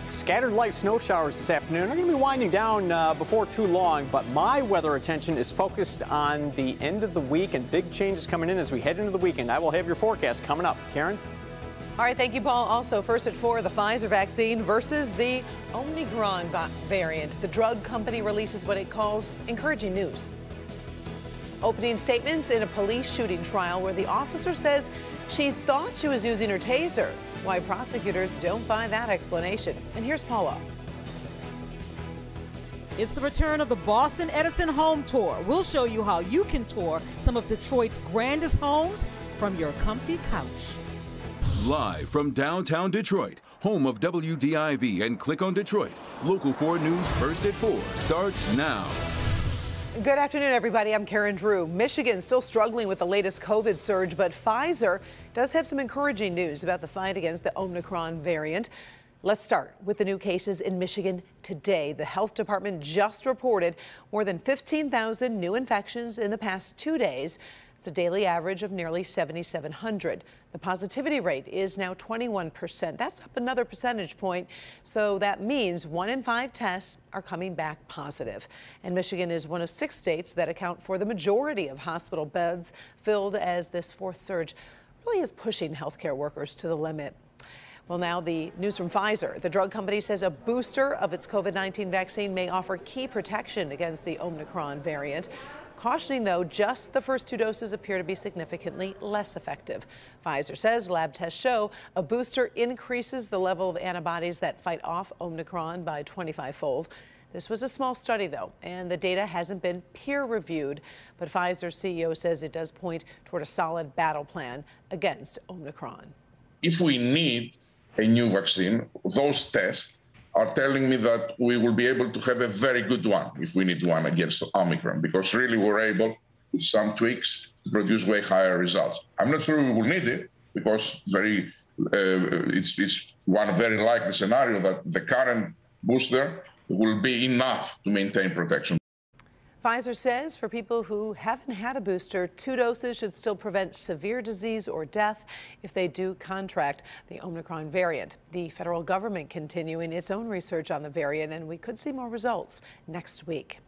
Scattered light snow showers this afternoon are going to be winding down before too long, but my weather attention is focused on the end of the week and big changes coming in as we head into the weekend. I will have your forecast coming up. Karen? All right, thank you, Paul. Also, first at 4, the Pfizer vaccine versus the Omicron variant. The drug company releases what it calls encouraging news. Opening statements in a police shooting trial where the officer says she thought she was using her taser. Why prosecutors don't buy that explanation. And here's Paula. It's the return of the Boston Edison Home Tour. We'll show you how you can tour some of Detroit's grandest homes from your comfy couch. Live from downtown Detroit, home of WDIV and Click on Detroit. Local 4 News First at 4 starts now. Good afternoon, everybody. I'm Karen Drew. Michigan still struggling with the latest COVID surge, but Pfizer does have some encouraging news about the fight against the Omicron variant. Let's start with the new cases in Michigan today. The health department just reported more than 15,000 new infections in the past 2 days. It's a daily average of nearly 7,700. The positivity rate is now 21%. That's up another percentage point. So that means 1 in 5 tests are coming back positive. And Michigan is one of 6 states that account for the majority of hospital beds filled, as this fourth surge really is pushing healthcare workers to the limit. Well, now the news from Pfizer. The drug company says a booster of its COVID-19 vaccine may offer key protection against the Omicron variant. Cautioning, though, just the first 2 doses appear to be significantly less effective. Pfizer says lab tests show a booster increases the level of antibodies that fight off Omicron by 25-fold. This was a small study, though, and the data hasn't been peer-reviewed. But Pfizer's CEO says it does point toward a solid battle plan against Omicron. If we need a new vaccine, those tests are telling me that we will be able to have a very good one if we need one against Omicron, because really we're able, with some tweaks, to produce way higher results. I'm not sure we will need it, because it's one very likely scenario that the current booster will be enough to maintain protection. Pfizer says for people who haven't had a booster, 2 doses should still prevent severe disease or death if they do contract the Omicron variant. The federal government continuing its own research on the variant, and we could see more results next week.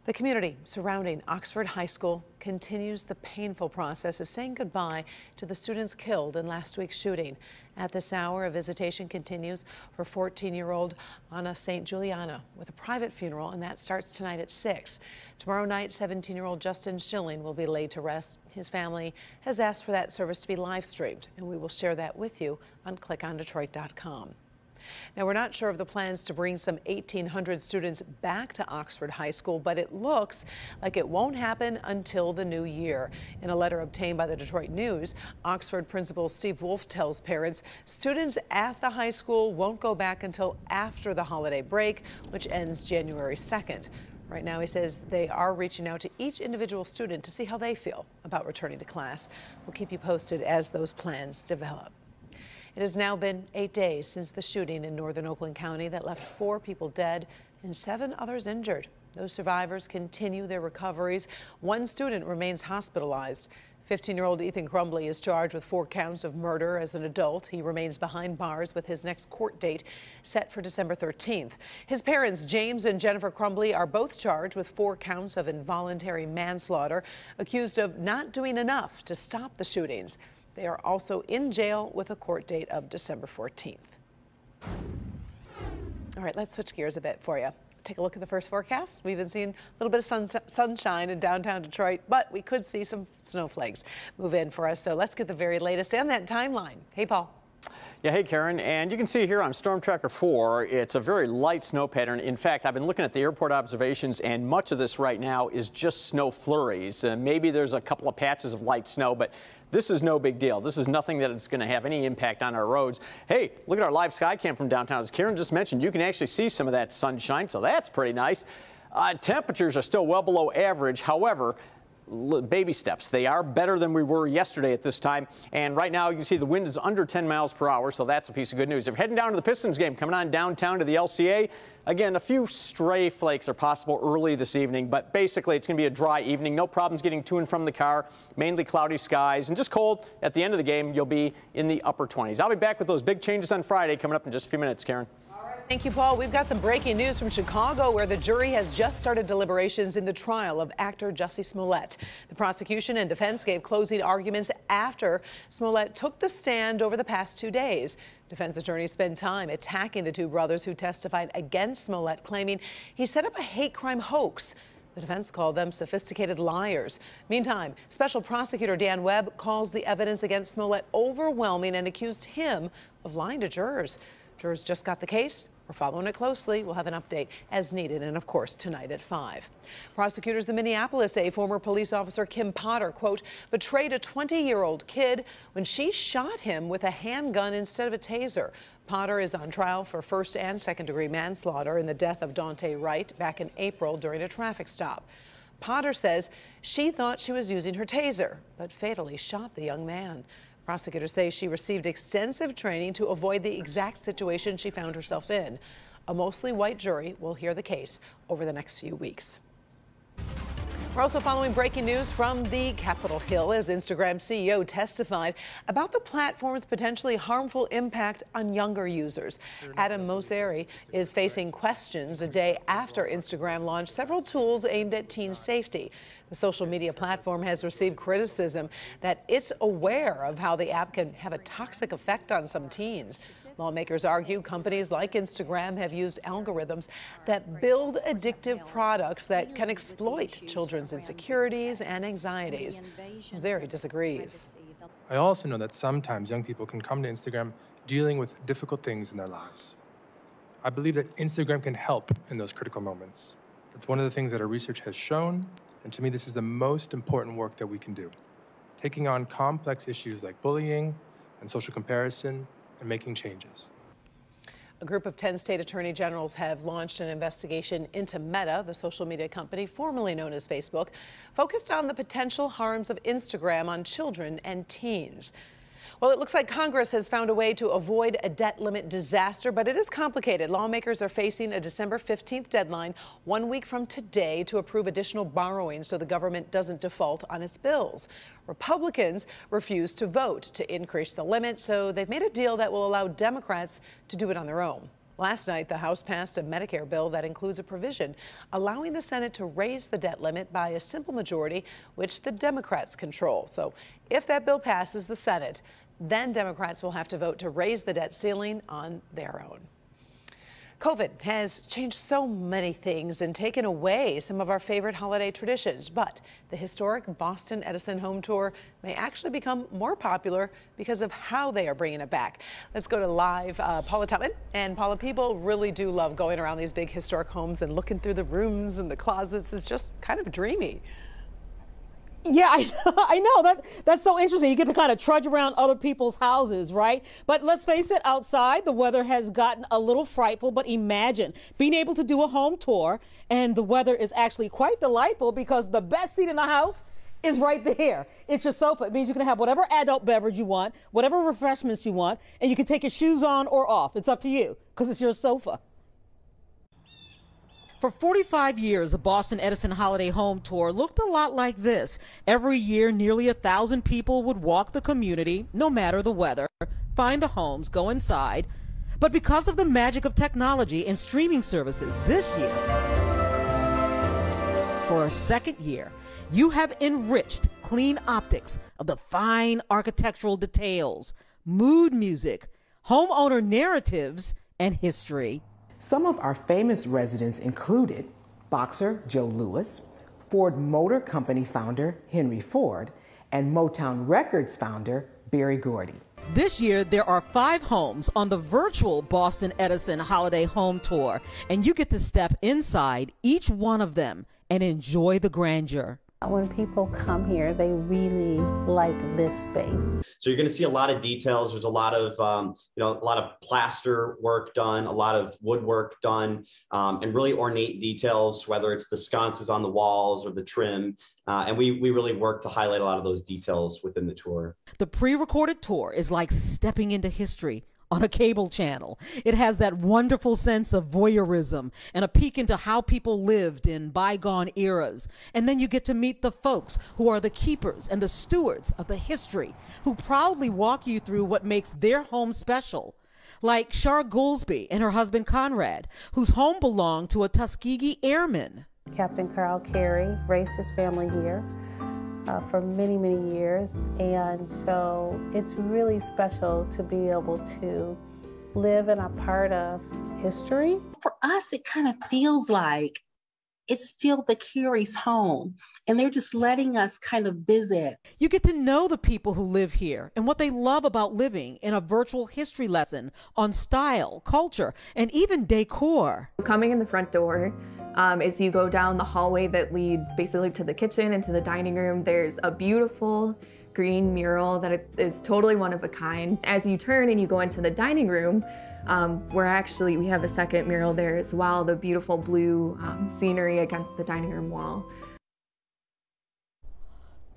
The community surrounding Oxford High School continues the painful process of saying goodbye to the students killed in last week's shooting. At this hour, a visitation continues for 14-year-old Anna St. Juliana with a private funeral, and that starts tonight at 6. Tomorrow night, 17-year-old Justin Schilling will be laid to rest. His family has asked for that service to be live streamed, and we will share that with you on clickondetroit.com. Now, we're not sure of the plans to bring some 1,800 students back to Oxford High School, but it looks like it won't happen until the new year. In a letter obtained by the Detroit News, Oxford Principal Steve Wolf tells parents students at the high school won't go back until after the holiday break, which ends January 2nd. Right now, he says they are reaching out to each individual student to see how they feel about returning to class. We'll keep you posted as those plans develop. It has now been 8 days since the shooting in northern Oakland County that left 4 people dead and 7 others injured. Those survivors continue their recoveries. 1 student remains hospitalized. 15-year-old Ethan Crumbly is charged with 4 counts of murder as an adult. He remains behind bars with his next court date set for December 13th. His parents, James and Jennifer Crumbly, are both charged with 4 counts of involuntary manslaughter, accused of not doing enough to stop the shootings. They are also in jail with a court date of December 14th. All right, let's switch gears a bit for you. Take a look at the first forecast. We've been seeing a little bit of sunshine in downtown Detroit, but we could see some snowflakes move in for us. So let's get the very latest and that timeline. Hey, Paul. Yeah, hey, Karen, and you can see here on Storm Tracker 4, it's a very light snow pattern. In fact, I've been looking at the airport observations, and much of this right now is just snow flurries. Maybe there's a couple of patches of light snow, but this is no big deal. This is nothing that is going to have any impact on our roads. Hey, look at our live sky cam from downtown. As Karen just mentioned, you can actually see some of that sunshine, so that's pretty nice. Temperatures are still well below average. However, baby steps. They are better than we were yesterday at this time. And right now you can see the wind is under 10 miles per hour, so that's a piece of good news. If you're heading down to the Pistons game, coming on downtown to the LCA, again, a few stray flakes are possible early this evening, but basically it's going to be a dry evening. No problems getting to and from the car, mainly cloudy skies and just cold. At the end of the game, you'll be in the upper 20s. I'll be back with those big changes on Friday coming up in just a few minutes, Karen. Thank you, Paul. We've got some breaking news from Chicago, where the jury has just started deliberations in the trial of actor Jussie Smollett. The prosecution and defense gave closing arguments after Smollett took the stand over the past 2 days. Defense attorneys spent time attacking the two brothers who testified against Smollett, claiming he set up a hate crime hoax. The defense called them sophisticated liars. Meantime, Special Prosecutor Dan Webb calls the evidence against Smollett overwhelming and accused him of lying to jurors. Jurors just got the case. We're following it closely. We'll have an update as needed, and of course tonight at 5. Prosecutors in Minneapolis say former police officer Kim Potter, quote, betrayed a 20-year-old kid when she shot him with a handgun instead of a taser. Potter is on trial for first and second-degree manslaughter in the death of Daunte Wright back in April during a traffic stop. Potter says she thought she was using her taser, but fatally shot the young man. Prosecutors say she received extensive training to avoid the exact situation she found herself in. A mostly white jury will hear the case over the next few weeks. We're also following breaking news from the Capitol Hill as Instagram CEO testified about the platform's potentially harmful impact on younger users. Adam Mosseri is facing questions a day after Instagram launched several tools aimed at teen safety. The social media platform has received criticism that it's aware of how the app can have a toxic effect on some teens. Lawmakers argue companies like Instagram have used algorithms that build addictive products that can exploit children's insecurities and anxieties. Mosseri disagrees. I also know that sometimes young people can come to Instagram dealing with difficult things in their lives. I believe that Instagram can help in those critical moments. It's one of the things that our research has shown, and to me this is the most important work that we can do. Taking on complex issues like bullying and social comparison and making changes. A group of 10 state attorney generals have launched an investigation into Meta, the social media company formerly known as Facebook, focused on the potential harms of Instagram on children and teens. Well, it looks like Congress has found a way to avoid a debt limit disaster, but it is complicated. Lawmakers are facing a December 15th deadline, 1 week from today, to approve additional borrowing so the government doesn't default on its bills. Republicans refuse to vote to increase the limit, so they've made a deal that will allow Democrats to do it on their own. Last night, the House passed a Medicare bill that includes a provision allowing the Senate to raise the debt limit by a simple majority, which the Democrats control. So if that bill passes the Senate, then Democrats will have to vote to raise the debt ceiling on their own. COVID has changed so many things and taken away some of our favorite holiday traditions, but the historic Boston Edison home tour may actually become more popular because of how they are bringing it back. Let's go to live Paula Tutman. And Paula, people really do love going around these big historic homes and looking through the rooms and the closets. It's just kind of dreamy. Yeah, I know. That's so interesting. You get to kind of trudge around other people's houses, right? But let's face it, outside, the weather has gotten a little frightful. But imagine being able to do a home tour, and the weather is actually quite delightful because the best seat in the house is right there. It's your sofa. It means you can have whatever adult beverage you want, whatever refreshments you want, and you can take your shoes on or off. It's up to you because it's your sofa. For 45 years, the Boston Edison Holiday Home Tour looked a lot like this. Every year, nearly 1,000 people would walk the community, no matter the weather, find the homes, go inside. But because of the magic of technology and streaming services this year, for a second year, you have enriched clean optics of the fine architectural details, mood music, homeowner narratives, and history. Some of our famous residents included boxer Joe Louis, Ford Motor Company founder Henry Ford, and Motown Records founder Berry Gordy. This year, there are 5 homes on the virtual Boston Edison Holiday Home Tour, and you get to step inside each one of them and enjoy the grandeur. When people come here, they really like this space. So you're going to see a lot of details. There's a lot of, a lot of plaster work done, a lot of woodwork done, and really ornate details, whether it's the sconces on the walls or the trim. And we really work to highlight a lot of those details within the tour. The pre-recorded tour is like stepping into history on a cable channel. It has that wonderful sense of voyeurism and a peek into how people lived in bygone eras. And then you get to meet the folks who are the keepers and the stewards of the history, who proudly walk you through what makes their home special. like Shar Goolsby and her husband Conrad, whose home belonged to a Tuskegee airman. Captain Carl Carey raised his family here for many, many years, and so it's really special to be able to live in a part of history. For us, it kind of feels like it's still the Carey's home, and they're just letting us kind of visit. You get to know the people who live here and what they love about living in a virtual history lesson on style, culture, and even decor. Coming in the front door, as you go down the hallway that leads basically to the kitchen and to the dining room, there's a beautiful green mural that is totally one of a kind. As you turn and you go into the dining room, we have a second mural there as well, the beautiful blue scenery against the dining room wall.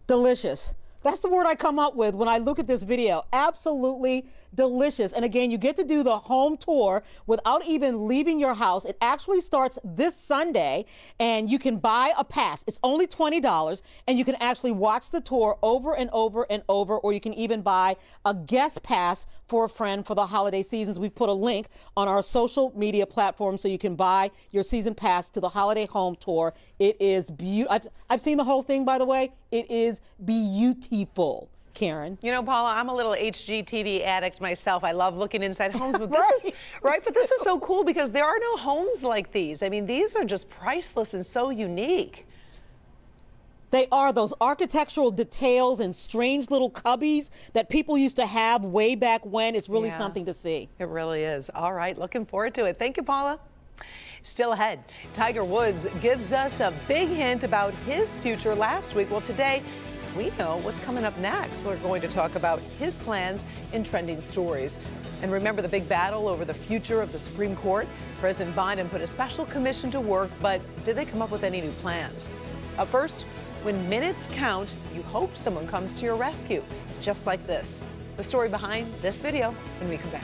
Delicious. That's the word I come up with when I look at this video. Absolutely delicious. And again, you get to do the home tour without even leaving your house. It actually starts this Sunday, and you can buy a pass. It's only $20, and you can actually watch the tour over and over and over, or you can even buy a guest pass for a friend for the holiday seasons. We've put a link on our social media platform so you can buy your season pass to the holiday home tour. It is beautiful. I've seen the whole thing, by the way. It is beautiful. Karen. You know, Paula, I'm a little HGTV addict myself. I love looking inside homes, but this is right. But this is so cool because there are no homes like these. I mean, these are just priceless and so unique. They are, those architectural details and strange little cubbies that people used to have way back when. It's really something to see. It really is. All right, looking forward to it. Thank you, Paula. Still ahead, Tiger Woods gives us a big hint about his future last week. Well, today, we know what's coming up next. We're going to talk about his plans in trending stories. And remember the big battle over the future of the Supreme Court? President Biden put a special commission to work, but did they come up with any new plans? Up first, when minutes count, you hope someone comes to your rescue, just like this. The story behind this video when we come back.